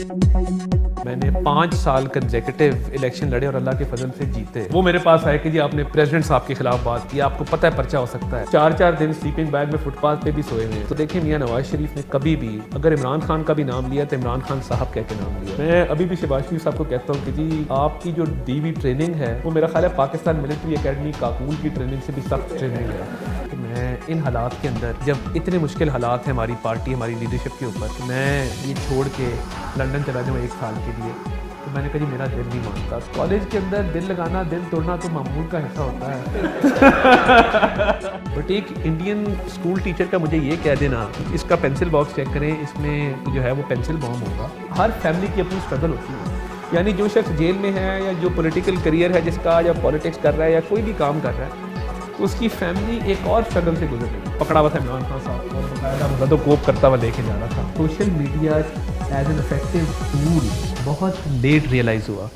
मैंने 5 साल consecutive election लड़े और अल्लाह के फजल से जीते। वो मेरे पास आए कि जी आपने प्रेसिडेंट साहब के खिलाफ बात की, आपको पता है पर्चा हो सकता है। 4-4 दिन स्लीपिंग बैग में फुटपाथ पे भी सोए हुए हैं। तो देखिए मियां नवाज शरीफ ने कभी भी अगर इमरान खान का भी नाम लिया तो इमरान खान साहब कह के नाम लिया। मैं अभी भी शहबाज शरीफ साहब को कहता हूँ कि जी आपकी जो दी हुई ट्रेनिंग है वो मेरा ख्याल है पाकिस्तान मिलिट्री अकेडमी काबुल की ट्रेनिंग से भी सख्त ट्रेनिंग है। कि मैं इन हालात के अंदर जब इतने मुश्किल हालात हैं हमारी पार्टी हमारी लीडरशिप के ऊपर, तो मैं ये छोड़ के लंदन चला जाऊँ 1 साल के लिए, तो मैंने कहा जी मेरा दिल नहीं मानता। कॉलेज के अंदर दिल लगाना दिल तोड़ना तो मामूल का हिस्सा होता है। बट एक इंडियन स्कूल टीचर का मुझे ये कह देना इसका पेंसिल बॉक्स चेक करें, इसमें जो है वो पेंसिल बॉम्ब होगा। हर फैमिली की अपनी स्ट्रगल होती है। यानी जो शख्स जेल में है या जो पॉलिटिकल करियर है जिसका, या पॉलिटिक्स कर रहा है या कोई भी काम कर रहा है, तो उसकी फैमिली एक और स्ट्रगल से गुजर रही है। पकड़ा हुआ था इमरान खान साहब और बकायदा मुझे तो कोप करता हुआ लेके जा रहा था। Social media as an effective tool बहुत लेट रियलाइज़ हुआ।